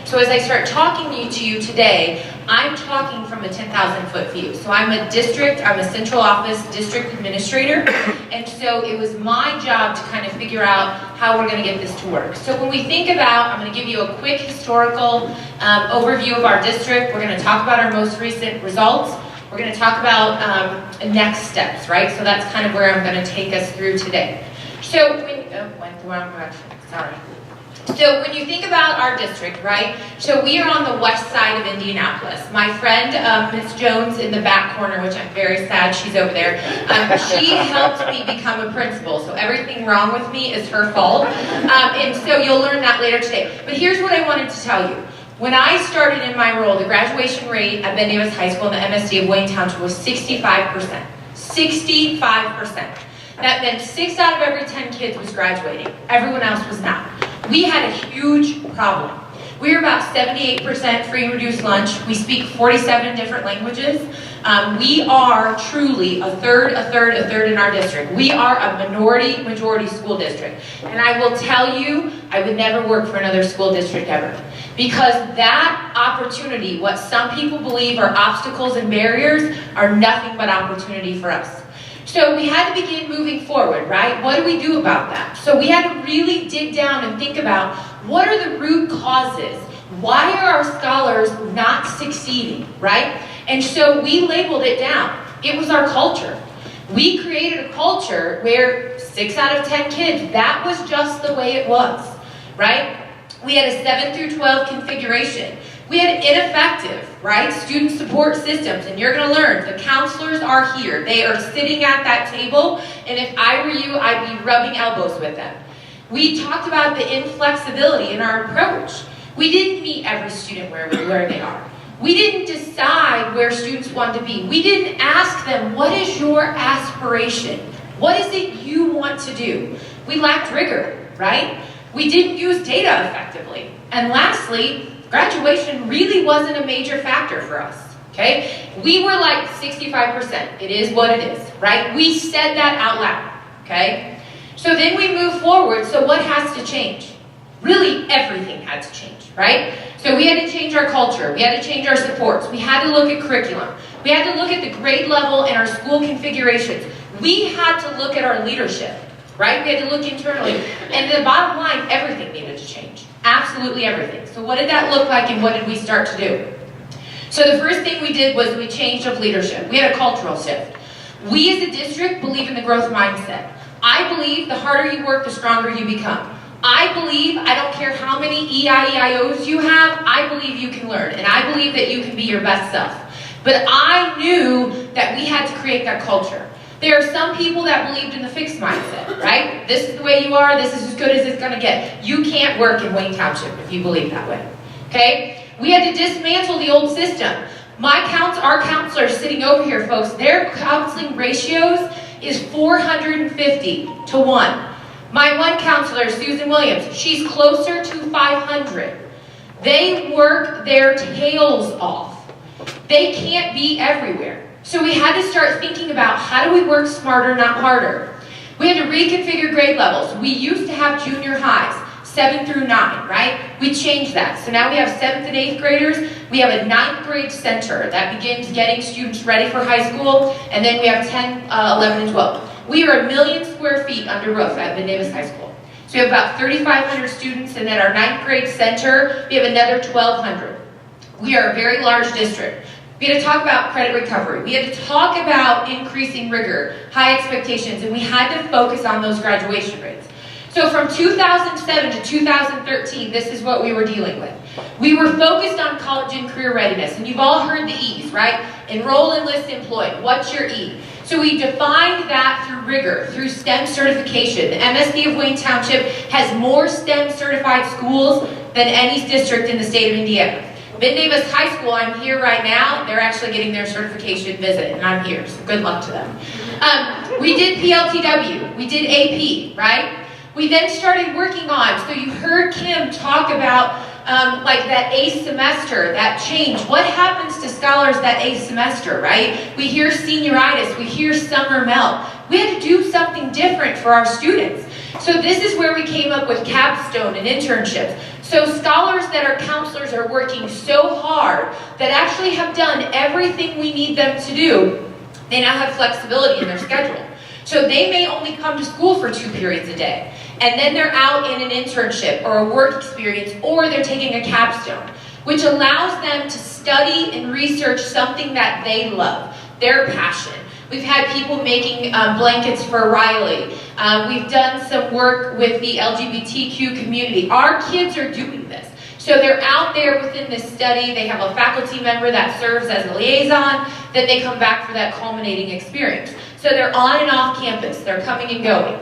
So as I start talking to you today, I'm talking from a 10,000 foot view. So I'm a central office district administrator, and so it was my job to kind of figure out how we're going to get this to work. So when we think about, I'm going to give you a quick historical overview of our district. We're going to talk about our most recent results. We're going to talk about next steps, right? So that's kind of where I'm going to take us through today. So went the wrong direction, sorry. So when you think about our district, right, so we are on the west side of Indianapolis. My friend, Ms. Jones in the back corner, which I'm very sad she's over there, she helped me become a principal, so everything wrong with me is her fault. And so you'll learn that later today. But here's what I wanted to tell you. When I started in my role, the graduation rate at Ben Davis High School in the MSD of Wayne Township was 65%. 65%. That meant 6 out of every 10 kids was graduating. Everyone else was not. We had a huge problem. We are about 78% free and reduced lunch. We speak 47 different languages. We are truly a third in our district. We are a majority school district. And I will tell you, I would never work for another school district ever. Because that opportunity, what some people believe are obstacles and barriers, are nothing but opportunity for us. So we had to begin moving forward, right? What do we do about that? So we had to really dig down and think about what are the root causes? Why are our scholars not succeeding, right? And so we labeled it down. It was our culture. We created a culture where 6 out of 10 kids, that was just the way it was, right? We had a 7 through 12 configuration. We had ineffective, right, student support systems, and you're going to learn the counselors are here. They are sitting at that table, and if I were you, I'd be rubbing elbows with them. We talked about the inflexibility in our approach. We didn't meet every student where they are. We didn't decide where students wanted to be. We didn't ask them, what is your aspiration? What is it you want to do? We lacked rigor, right? We didn't use data effectively. And lastly, graduation really wasn't a major factor for us, okay? We were like 65%. It is what it is, right? We said that out loud, okay? So then we move forward. So what has to change? Really, everything had to change, right? So we had to change our culture. We had to change our supports. We had to look at curriculum. We had to look at the grade level and our school configurations. We had to look at our leadership, right? We had to look internally. And the bottom line, everything needed to change. Absolutely everything. So what did that look like and what did we start to do? So the first thing we did was we changed up leadership. We had a cultural shift. We as a district believe in the growth mindset. I believe the harder you work, the stronger you become. I believe, I don't care how many EIEIOs you have, I believe you can learn. And I believe that you can be your best self. But I knew that we had to create that culture. There are some people that believed in the fixed mindset, right? This is the way you are, this is as good as it's going to get. You can't work in Wayne Township if you believe that way, okay? We had to dismantle the old system. Our counselors sitting over here, folks, their counseling ratios is 450 to 1. My one counselor, Susan Williams, she's closer to 500. They work their tails off. They can't be everywhere. So we had to start thinking about how do we work smarter, not harder. We had to reconfigure grade levels. We used to have junior highs, 7 through 9, right? We changed that. So now we have 7th and 8th graders. We have a 9th grade center that begins getting students ready for high school. And then we have 10, 11, and 12. We are 1 million square feet under roof at Ben Davis High School. So we have about 3,500 students, and then our 9th grade center, we have another 1,200. We are a very large district. We had to talk about credit recovery. We had to talk about increasing rigor, high expectations, and we had to focus on those graduation rates. So from 2007 to 2013, this is what we were dealing with. We were focused on college and career readiness, and you've all heard the E's, right? Enroll, enlist, employ. What's your E? So we defined that through rigor, through STEM certification. The MSD of Wayne Township has more STEM certified schools than any district in the state of Indiana. Ben Davis High School, I'm here right now, they're actually getting their certification visit, and I'm here, so good luck to them. We did PLTW, we did AP, right? We then started working on, so you heard Kim talk about like that A semester, that change. What happens to scholars that A semester, right? We hear senioritis, we hear summer melt. We had to do something different for our students. So this is where we came up with Capstone and Internships. So scholars that are counselors are working so hard that actually have done everything we need them to do. They now have flexibility in their schedule. So they may only come to school for 2 periods a day, and then they're out in an internship or a work experience, or they're taking a capstone, which allows them to study and research something that they love, their passion. We've had people making blankets for Riley. We've done some work with the LGBTQ community. Our kids are doing this. So they're out there within this study. They have a faculty member that serves as a liaison. Then they come back for that culminating experience. So they're on and off campus. They're coming and going.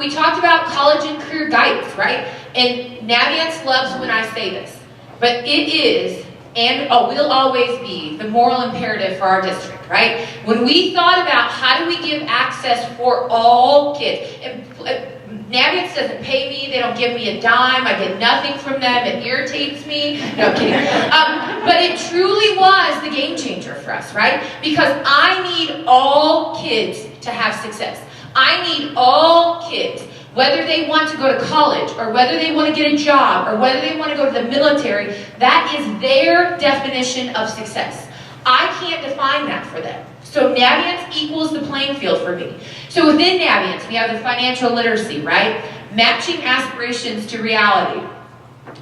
We talked about college and career guidance, right? And Naviance loves when I say this. But it is, and will always be, the moral imperative for our district, right? When we thought about how do we give access for all kids, and Naviance doesn't pay me, they don't give me a dime, I get nothing from them, it irritates me. No, I'm kidding. But it truly was the game changer for us, right? Because I need all kids to have success. I need all kids, whether they want to go to college, or whether they want to get a job, or whether they want to go to the military, that is their definition of success. I can't define that for them. So Naviance equals the playing field for me. So within Naviance, we have the financial literacy, right? Matching aspirations to reality.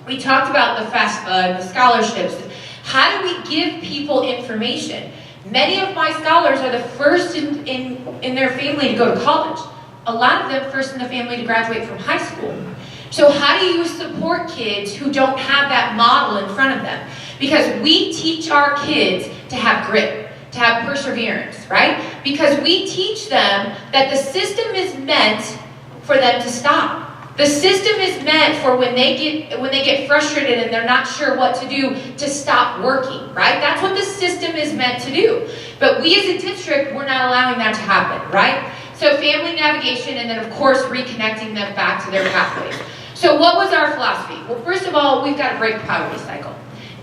We talked about the scholarships. How do we give people information? Many of my scholars are the first in their family to go to college. A lot of them first in the family to graduate from high school. So how do you support kids who don't have that model in front of them? Because we teach our kids to have grit, to have perseverance, right? Because we teach them that the system is meant for them to stop. The system is meant for when they get frustrated and they're not sure what to do, to stop working, right? That's what the system is meant to do. But we as a district, we're not allowing that to happen, right? So family navigation, and then of course reconnecting them back to their pathways. So what was our philosophy? Well, first of all, we've got to break the poverty cycle.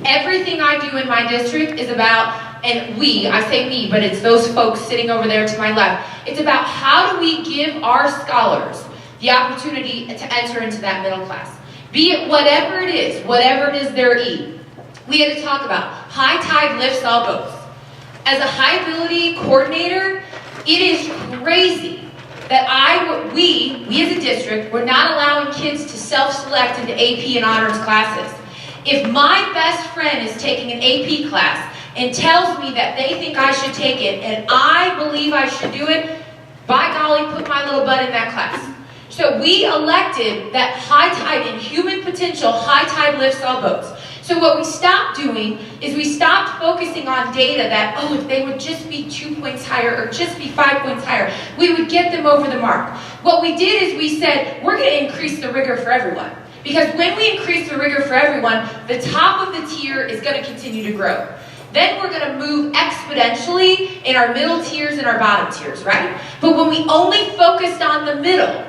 Everything I do in my district is about, and I say me, but it's those folks sitting over there to my left. It's about how do we give our scholars the opportunity to enter into that middle class. Be it whatever it is their E. We had to talk about high tide lifts all boats. As a high ability coordinator, it is crazy that we as a district, we're not allowing kids to self-select into AP and honors classes. If my best friend is taking an AP class and tells me that they think I should take it and I believe I should do it, by golly, put my little butt in that class. So we elected that high tide in human potential, high tide lifts all boats. So what we stopped doing is we stopped focusing on data that, if they would just be 2 points higher or just be 5 points higher, we would get them over the mark. What we did is we said, we're going to increase the rigor for everyone. Because when we increase the rigor for everyone, the top of the tier is going to continue to grow. Then we're going to move exponentially in our middle tiers and our bottom tiers, right? But when we only focused on the middle,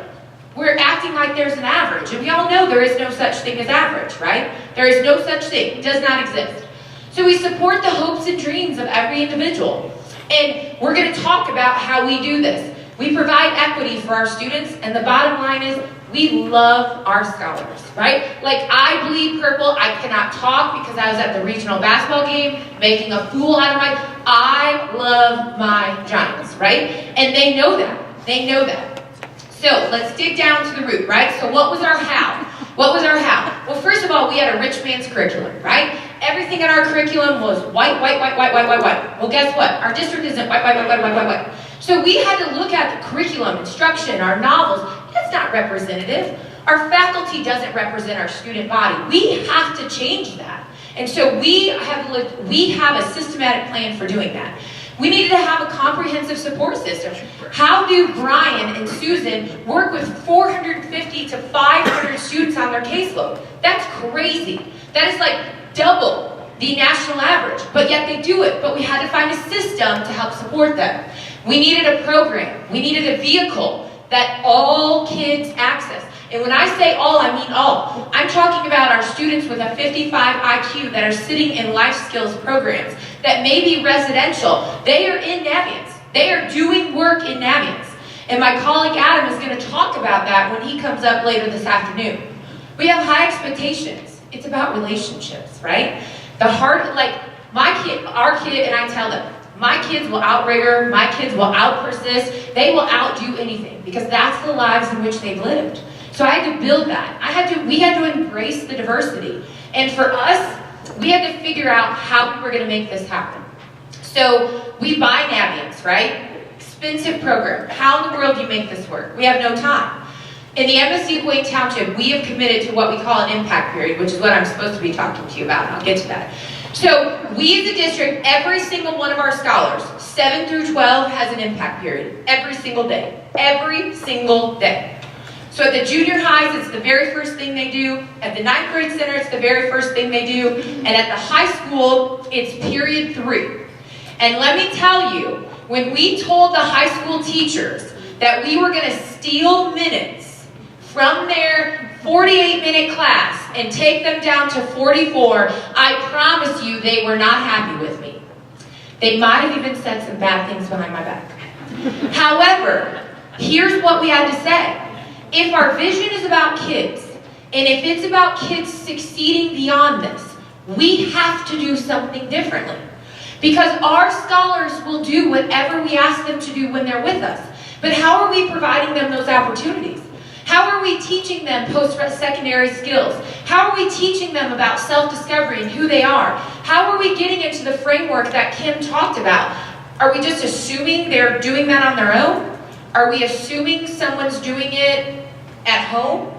we're acting like there's an average. And we all know there is no such thing as average, right? There is no such thing. It does not exist. So we support the hopes and dreams of every individual. And we're going to talk about how we do this. We provide equity for our students, and the bottom line is we love our scholars, right? Like, I bleed purple. I cannot talk because I was at the regional basketball game making a fool out of I love my Giants, right? And they know that. They know that. So let's dig down to the root, right? So what was our how? What was our how? Well, first of all, we had a rich man's curriculum, right? Everything in our curriculum was white, white, white, white, white, white, white. Well, guess what? Our district isn't white, white, white, white, white, white, white. So we had to look at the curriculum, instruction, our novels. That's not representative. Our faculty doesn't represent our student body. We have to change that. And so we have a systematic plan for doing that. We needed to have a comprehensive support system. How do Brian and Susan work with 450 to 500 students on their caseload? That's crazy. That is like double the national average, but yet they do it. But we had to find a system to help support them. We needed a program. We needed a vehicle that all kids access. And when I say all, I mean all. I'm talking about our students with a 55 IQ that are sitting in life skills programs that may be residential. They are in Naviance. They are doing work in Naviance. And my colleague Adam is going to talk about that when he comes up later this afternoon. We have high expectations. It's about relationships, right? The heart, like our kid, and I tell them, my kids will outrigger, my kids will out-persist, they will outdo anything, because that's the lives in which they've lived. So I had to build that. We had to embrace the diversity. And for us, we had to figure out how we were going to make this happen. So we buy Naviance, right? Expensive program. How in the world do you make this work? We have no time. In the MSD Township, we have committed to what we call an impact period, which is what I'm supposed to be talking to you about, and I'll get to that. So we as a district, every single one of our scholars, 7 through 12, has an impact period. Every single day. Every single day. So at the junior highs, it's the very first thing they do. At the 9th grade center, it's the very first thing they do. And at the high school, it's period 3. And let me tell you, when we told the high school teachers that we were going to steal minutes from their 48-minute class and take them down to 44, I promise you they were not happy with me. They might have even said some bad things behind my back. However, here's what we had to say. If our vision is about kids, and if it's about kids succeeding beyond this, we have to do something differently. Because our scholars will do whatever we ask them to do when they're with us. But how are we providing them those opportunities? How are we teaching them post-secondary skills? How are we teaching them about self-discovery and who they are? How are we getting into the framework that Kim talked about? Are we just assuming they're doing that on their own? Are we assuming someone's doing it at home?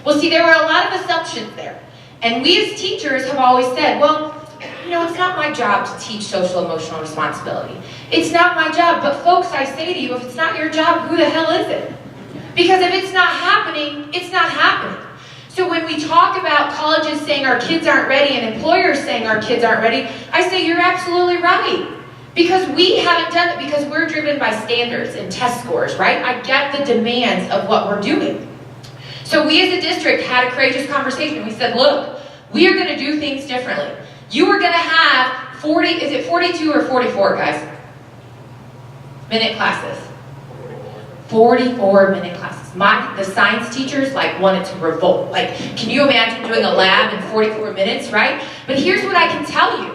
Well, see, there were a lot of assumptions there. And we as teachers have always said, well, you know, it's not my job to teach social emotional responsibility. It's not my job. But folks, I say to you, if it's not your job, who the hell is it? Because if it's not happening, it's not happening. So when we talk about colleges saying our kids aren't ready and employers saying our kids aren't ready, I say you're absolutely right. Because we haven't done it, because we're driven by standards and test scores, right? I get the demands of what we're doing. So we as a district had a courageous conversation. We said, look, we are going to do things differently. You are going to have 42 or 44, guys? Minute classes. 44-minute classes. The science teachers wanted to revolt. Can you imagine doing a lab in 44 minutes, right? But here's what I can tell you.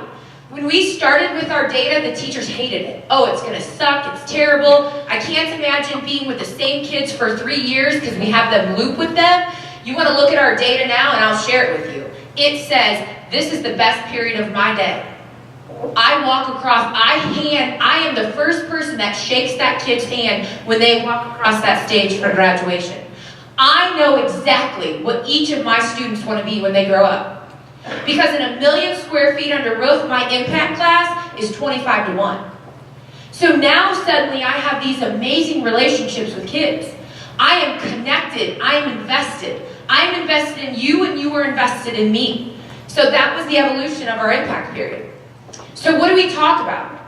When we started with our data, the teachers hated it. Oh, it's going to suck. It's terrible. I can't imagine being with the same kids for 3 years because we have them loop with them. You want to look at our data now, and I'll share it with you. It says, this is the best period of my day. I walk across, I am the first person that shakes that kid's hand when they walk across that stage for graduation. I know exactly what each of my students want to be when they grow up. Because in 1 million square feet under roof, my impact class is 25 to 1. So now suddenly I have these amazing relationships with kids. I am connected, I am invested. I am invested in you and you were invested in me. So that was the evolution of our impact period. So what do we talk about?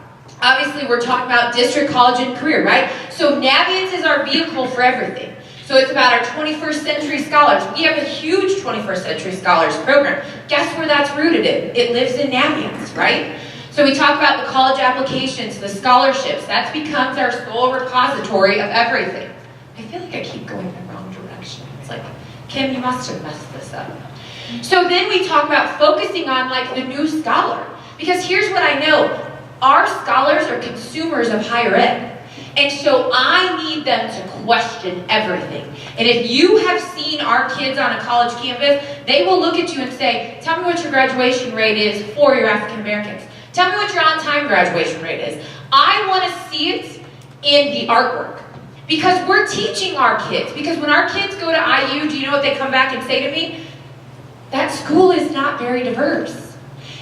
Obviously we're talking about district, college, and career, right? So Naviance is our vehicle for everything. So it's about our 21st century scholars. We have a huge 21st century scholars program. Guess where that's rooted in? It lives in Naviance, right? So we talk about the college applications, the scholarships. That becomes our sole repository of everything. I feel like I keep going in the wrong direction. It's like, Kim, you must have messed this up. So then we talk about focusing on the new scholar. Because here's what I know. Our scholars are consumers of higher ed. And so I need them to question everything. And if you have seen our kids on a college campus, they will look at you and say, tell me what your graduation rate is for your African Americans. Tell me what your on-time graduation rate is. I want to see it in the artwork. Because we're teaching our kids. Because when our kids go to IU, do you know what they come back and say to me? That school is not very diverse.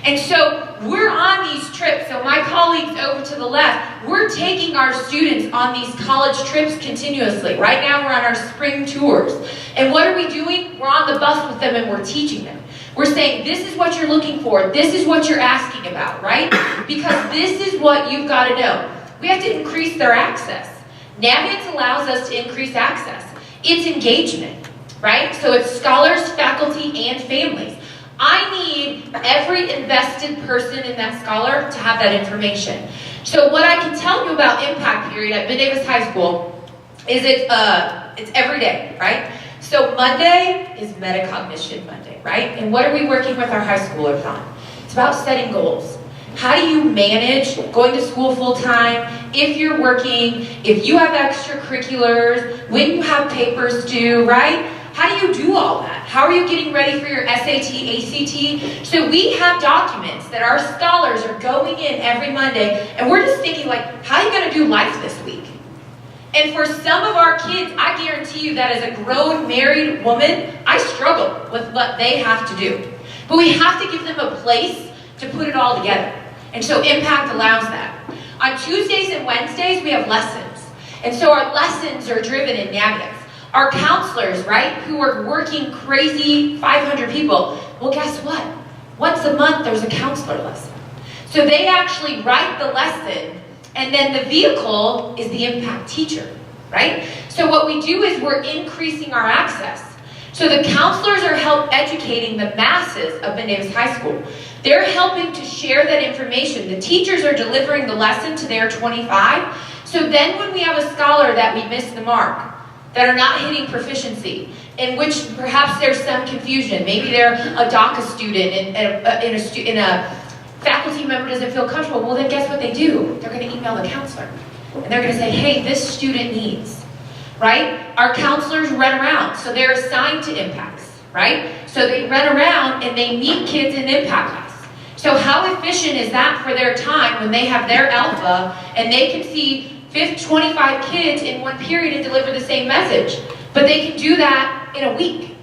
And so we're on these trips. So my colleagues over to the left, we're taking our students on these college trips continuously. Right now we're on our spring tours. And what are we doing? We're on the bus with them and we're teaching them. We're saying, this is what you're looking for. This is what you're asking about, right? Because this is what you've got to know. We have to increase their access. Naviance allows us to increase access. It's engagement, right? So it's scholars, faculty, and families. I need every invested person in that scholar to have that information. So what I can tell you about impact period at Mid Davis High School is it's every day, right? So Monday is Metacognition Monday, right? And what are we working with our high schoolers on? It's about setting goals. How do you manage going to school full time, if you're working, if you have extracurriculars, when you have papers due, right? How do you do all that? How are you getting ready for your SAT, ACT? So we have documents that our scholars are going in every Monday, and we're just thinking like, how are you gonna do life this week? And for some of our kids, I guarantee you that as a grown married woman, I struggle with what they have to do. But we have to give them a place to put it all together. And so Impact allows that. On Tuesdays and Wednesdays, we have lessons. And so our lessons are driven in Naviance. Our counselors, right, who are working crazy 500 people, well, guess what? Once a month, there's a counselor lesson. So they actually write the lesson, and then the vehicle is the Impact teacher, right? So what we do is we're increasing our access. So the counselors are help educating the masses of Ben Davis High School. They're helping to share that information. The teachers are delivering the lesson to their 25. So then when we have a scholar that we missed the mark, that are not hitting proficiency, in which perhaps there's some confusion. Maybe they're a DACA student and a faculty member doesn't feel comfortable. Well, then guess what they do? They're going to email the counselor. And they're going to say, hey, this student needs, right? Our counselors run around. So they're assigned to impacts, right? So they run around and they meet kids in impact class. So how efficient is that for their time when they have their alpha and they can see 25 kids in one period and deliver the same message? But they can do that in a week.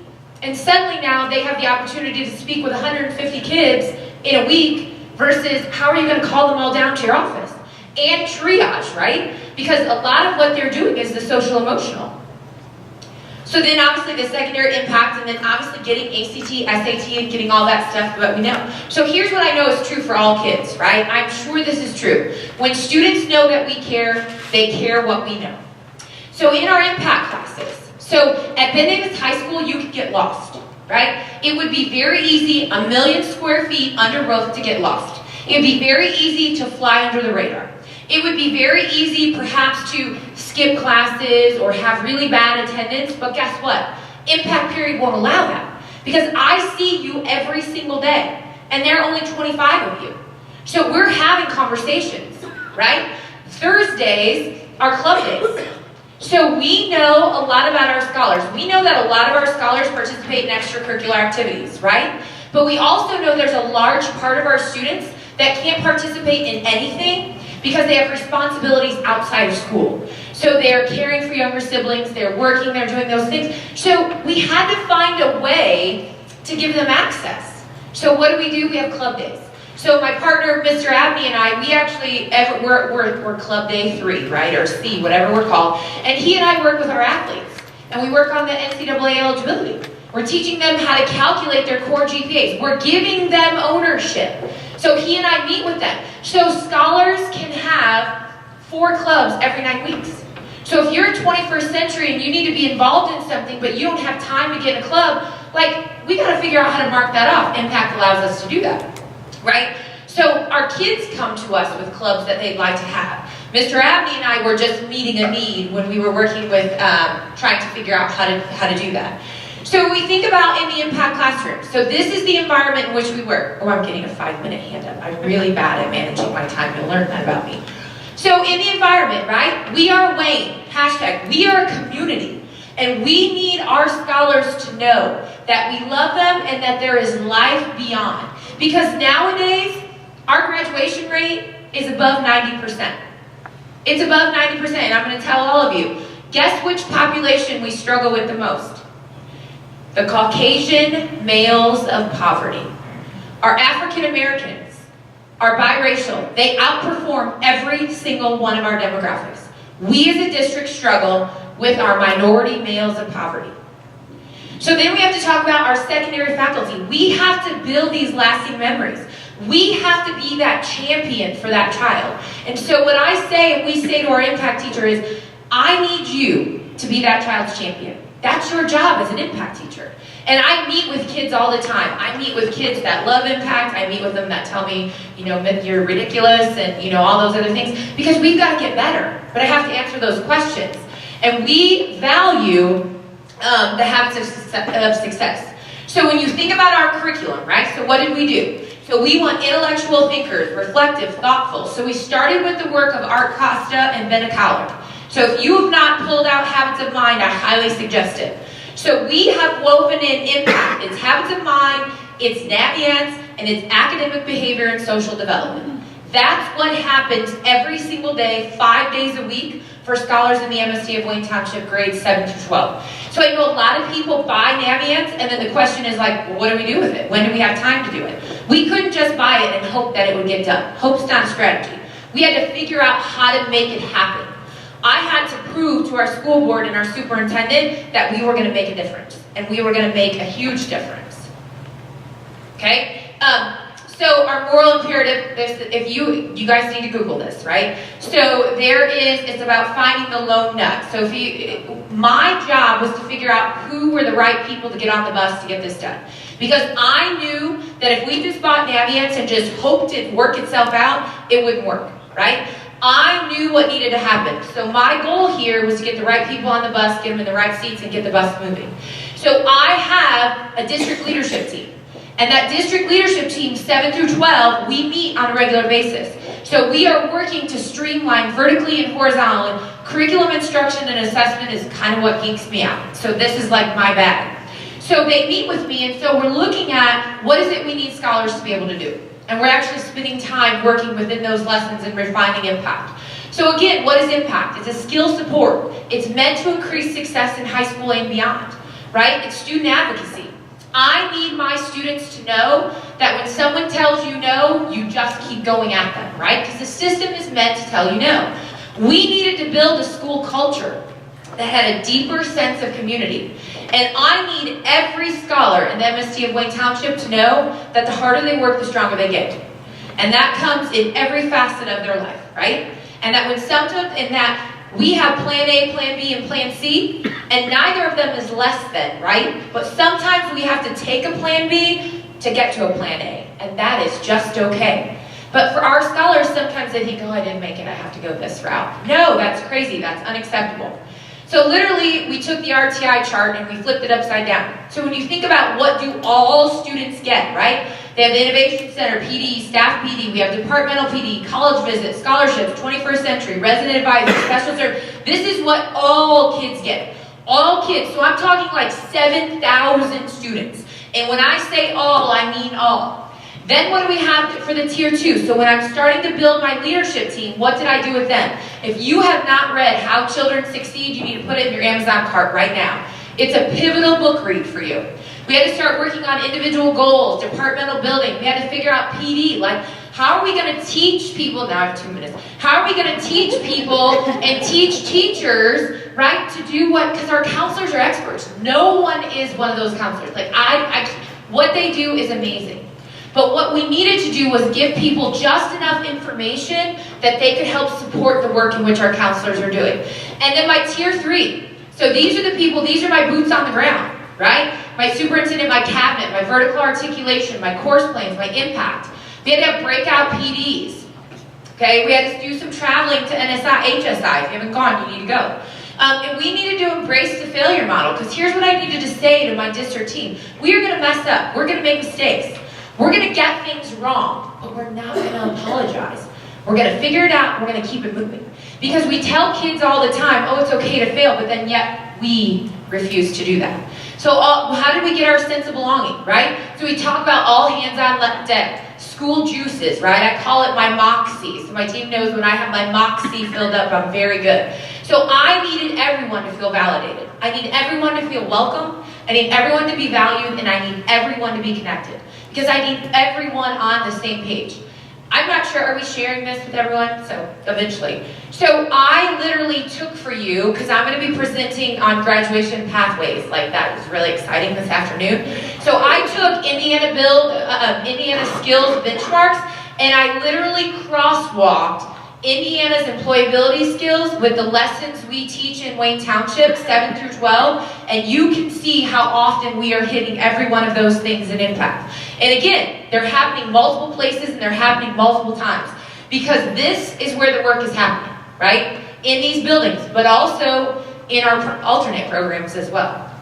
And suddenly now they have the opportunity to speak with 150 kids in a week versus how are you going to call them all down to your office? And triage, right? Because a lot of what they're doing is the social emotional. So then obviously the secondary impact, and then obviously getting ACT, SAT, and getting all that stuff that we know. So here's what I know is true for all kids, right? I'm sure this is true. When students know that we care, they care what we know. So in our impact classes, so at Ben Davis High School, you could get lost, right? It would be very easy, 1 million square feet under roof to get lost. It would be very easy to fly under the radar. It would be very easy perhaps to skip classes or have really bad attendance, but guess what? Impact period won't allow that because I see you every single day and there are only 25 of you. So we're having conversations, right? Thursdays are club days. So we know a lot about our scholars. We know that a lot of our scholars participate in extracurricular activities, right? But we also know there's a large part of our students that can't participate in anything because they have responsibilities outside of school. So they're caring for younger siblings, they're working, they're doing those things. So we had to find a way to give them access. So what do? We have club days. So my partner, Mr. Abney, and I, we actually, we're Club Day 3, right, or C, whatever we're called. And he and I work with our athletes, and we work on the NCAA eligibility. We're teaching them how to calculate their core GPAs. We're giving them ownership. So he and I meet with them. So scholars can have 4 clubs every 9 weeks. So if you're 21st century and you need to be involved in something, but you don't have time to get in a club, like, we got to figure out how to mark that off. Impact allows us to do that, right? So our kids come to us with clubs that they'd like to have. Mr. Abney and I were just meeting a need when we were working with trying to figure out how to do that. So we think about in the impact classroom. So this is the environment in which we work. Oh, I'm getting a 5-minute hand up. I'm really bad at managing my time. You'll learn that about me. So in the environment, right? We are Wayne. Hashtag, we are a community. And we need our scholars to know that we love them and that there is life beyond. Because nowadays, our graduation rate is above 90%. It's above 90%, and I'm going to tell all of you. Guess which population we struggle with the most? The Caucasian males of poverty. Our African Americans, our biracial, they outperform every single one of our demographics. We as a district struggle with our minority males of poverty. So then we have to talk about our secondary faculty. We have to build these lasting memories. We have to be that champion for that child. And so what I say, and we say to our impact teacher is, I need you to be that child's champion. That's your job as an impact teacher. And I meet with kids all the time. I meet with kids that love impact. I meet with them that tell me, you know, you're ridiculous and, you know, all those other things. Because we've got to get better. But I have to answer those questions. And we value the habits of success. So when you think about our curriculum, right? So what did we do? So we want intellectual thinkers, reflective, thoughtful. So we started with the work of Art Costa and Ben Callard. So if you have not pulled out Habits of Mind, I highly suggest it. So we have woven in impact. It's habits of mind, it's Naviance, and it's academic behavior and social development. That's what happens every single day, 5 days a week, for scholars in the MSD of Wayne Township, grades 7 to 12. So I know a lot of people buy Naviance, and then the question is like, well, what do we do with it? When do we have time to do it? We couldn't just buy it and hope that it would get done. Hope's not a strategy. We had to figure out how to make it happen. I had to prove to our school board and our superintendent that we were going to make a difference, and we were going to make a huge difference. Okay? So our moral imperative, if you guys need to Google this, right? So it's about finding the lone nut. So my job was to figure out who were the right people to get on the bus to get this done. Because I knew that if we just bought Naviance and just hoped it'd work itself out, it wouldn't work, right? I knew what needed to happen. So my goal here was to get the right people on the bus, get them in the right seats, and get the bus moving. So I have a district leadership team. And that district leadership team, 7 through 12, we meet on a regular basis. So we are working to streamline vertically and horizontally. Curriculum instruction and assessment is kind of what geeks me out. So this is like my bag. So they meet with me, and so we're looking at what is it we need scholars to be able to do. And we're actually spending time working within those lessons and refining impact. So again, what is impact? It's a skill support. It's meant to increase success in high school and beyond, right? It's student advocacy. I need my students to know that when someone tells you no, you just keep going at them, right? Because the system is meant to tell you no. We needed to build a school culture that had a deeper sense of community. And I need every scholar in the MSD of Wayne Township to know that the harder they work, the stronger they get. And that comes in every facet of their life, right? And that when sometimes, in that we have plan A, plan B, and plan C, and neither of them is less than, right? But sometimes we have to take a plan B to get to a plan A, and that is just okay. But for our scholars, sometimes they think, oh, I didn't make it, I have to go this route. No, that's crazy, that's unacceptable. So literally, we took the RTI chart and we flipped it upside down. So when you think about what do all students get, right? They have the Innovation Center, PD, staff PD, we have departmental PD, college visits, scholarships, 21st century, resident advisor, special service. This is what all kids get. All kids. So I'm talking like 7,000 students. And when I say all, I mean all. Then what do we have for the tier 2? So when I'm starting to build my leadership team, what did I do with them? If you have not read How Children Succeed, you need to put it in your Amazon cart right now. It's a pivotal book read for you. We had to start working on individual goals, departmental building. We had to figure out PD, like how are we going to teach people, now I have 2 minutes, how are we going to teach people and teach teachers, right, to do what, because our counselors are experts. No one is one of those counselors. Like what they do is amazing. But what we needed to do was give people just enough information that they could help support the work in which our counselors are doing. And then my tier 3. So these are the people, these are my boots on the ground, right? My superintendent, my cabinet, my vertical articulation, my course plans, my impact. We had to have breakout PDs. Okay, we had to do some traveling to NSI, HSI. If you haven't gone, you need to go. And we needed to embrace the failure model, because here's what I needed to say to my district team. We are going to mess up. We're going to make mistakes. We're going to get things wrong, but we're not going to apologize. We're going to figure it out, and we're going to keep it moving. Because we tell kids all the time, oh, it's okay to fail, but then yet we refuse to do that. So how did we get our sense of belonging, right? So we talk about all hands on deck, school juices, right? I call it my moxie. So my team knows when I have my moxie filled up, I'm very good. So I needed everyone to feel validated. I need everyone to feel welcome. I need everyone to be valued, and I need everyone to be connected. Because I need everyone on the same page. I'm not sure, are we sharing this with everyone? So, eventually. So I literally took for you, because I'm going to be presenting on graduation pathways. Like, that was really exciting this afternoon. So I took Indiana Skills benchmarks, and I literally crosswalked Indiana's employability skills with the lessons we teach in Wayne Township, 7 through 12, and you can see how often we are hitting every one of those things in impact. And again, they're happening multiple places and they're happening multiple times, because this is where the work is happening, right? In these buildings, but also in our alternate programs as well.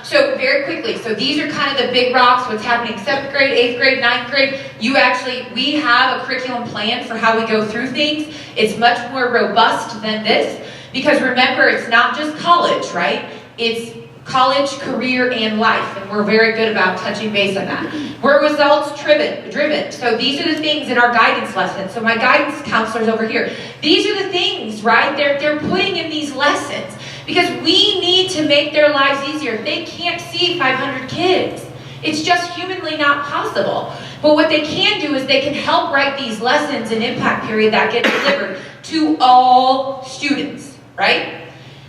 So very quickly, so these are kind of the big rocks, what's happening 7th grade, 8th grade, 9th grade. We have a curriculum plan for how we go through things. It's much more robust than this, because remember, it's not just college, right? It's college, career, and life, and we're very good about touching base on that. We're results driven. So these are the things in our guidance lessons. So my guidance counselors over here, these are the things, right? They're putting in these lessons because we need to make their lives easier. They can't see 500 kids. It's just humanly not possible. But what they can do is they can help write these lessons in impact period that get delivered to all students, right?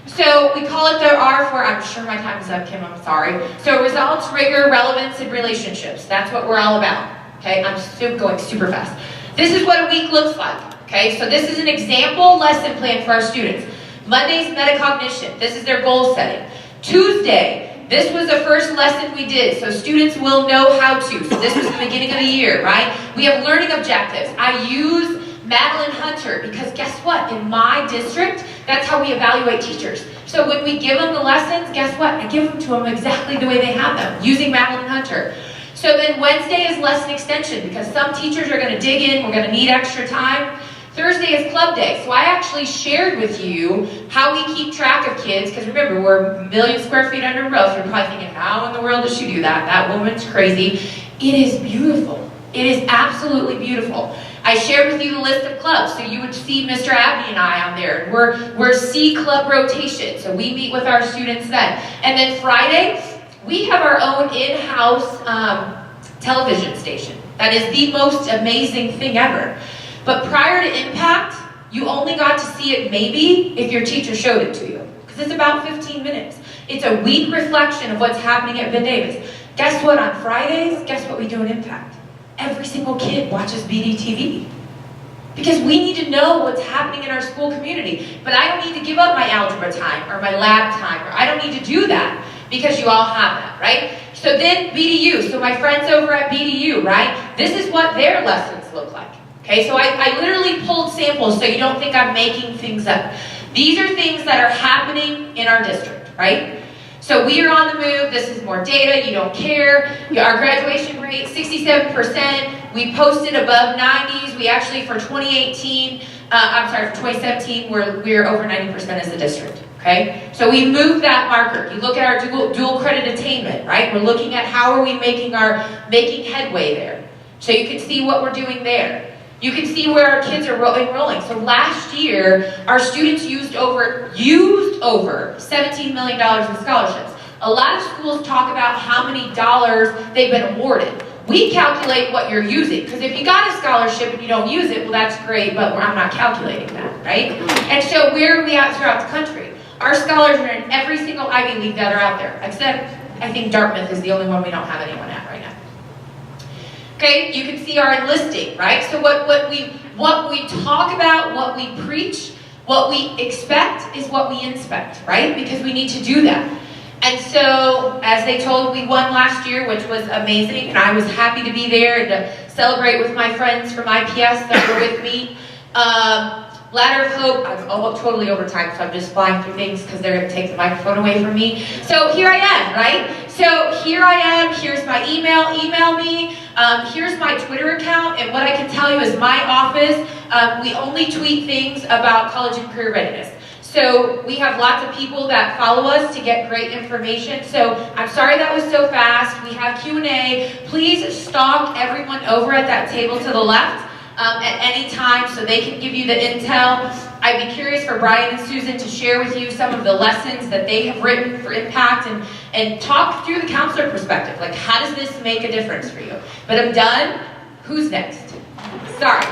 So we call it the R4, I'm sure my time is up, Kim, I'm sorry. So results, rigor, relevance, and relationships. That's what we're all about, okay? I'm going super fast. This is what a week looks like, okay? So this is an example lesson plan for our students. Monday's metacognition. This is their goal setting. Tuesday, this was the first lesson we did, so students will know how to. So this was the beginning of the year, right? We have learning objectives. I use Madeline Hunter, because guess what? In my district, that's how we evaluate teachers. So when we give them the lessons, guess what? I give them to them exactly the way they have them, using Madeline Hunter. So then Wednesday is lesson extension, because some teachers are going to dig in, we're going to need extra time. Thursday is club day. So I actually shared with you how we keep track of kids, because remember, we're 1 million square feet under roof. You're probably thinking, how in the world does she do that? That woman's crazy. It is beautiful. It is absolutely beautiful. I shared with you the list of clubs, so you would see Mr. Abney and I on there. We're C club rotation, so we meet with our students then. And then Friday, we have our own in-house television station. That is the most amazing thing ever. But prior to Impact, you only got to see it maybe if your teacher showed it to you, because it's about 15 minutes. It's a week reflection of what's happening at Ben Davis. Guess what? On Fridays, guess what we do in Impact? Every single kid watches BDTV. Because we need to know what's happening in our school community. But I don't need to give up my algebra time or my lab time, or I don't need to do that because you all have that, right? So then BDU, so my friends over at BDU, right? This is what their lessons look like. Okay, so I literally pulled samples so you don't think I'm making things up. These are things that are happening in our district, right? So we are on the move. This is more data. You don't care. Our graduation rate, 67%. We posted above 90s. We actually, for 2018, for 2017, we're over 90% as a district. Okay? So we moved that marker. You look at our dual credit attainment, right? We're looking at how are we making headway there. So you can see what we're doing there. You can see where our kids are enrolling. So last year, our students used over $17 million in scholarships. A lot of schools talk about how many dollars they've been awarded. We calculate what you're using, because if you got a scholarship and you don't use it, well, that's great, but I'm not calculating that, right? And so where are we at throughout the country? Our scholars are in every single Ivy League that are out there, except I think Dartmouth is the only one we don't have anyone at right now. Okay, you can see our enlisting, right? So what we talk about, what we preach, what we expect is what we inspect, right? Because we need to do that. And so, as they told, we won last year, which was amazing, and I was happy to be there and to celebrate with my friends from IPS that were with me. Ladder of Hope, I'm totally over time, so I'm just flying through things because they're going to take the microphone away from me. So here I am, right? So here I am, here's my email me. Here's my Twitter account, and what I can tell you is my office, we only tweet things about college and career readiness. So we have lots of people that follow us to get great information. So I'm sorry that was so fast. We have Q&A. Please stalk everyone over at that table to the left at any time so they can give you the intel. I'd be curious for Brian and Susan to share with you some of the lessons that they have written for Impact and talk through the counselor perspective. Like, how does this make a difference for you? But I'm done. Who's next? Sorry.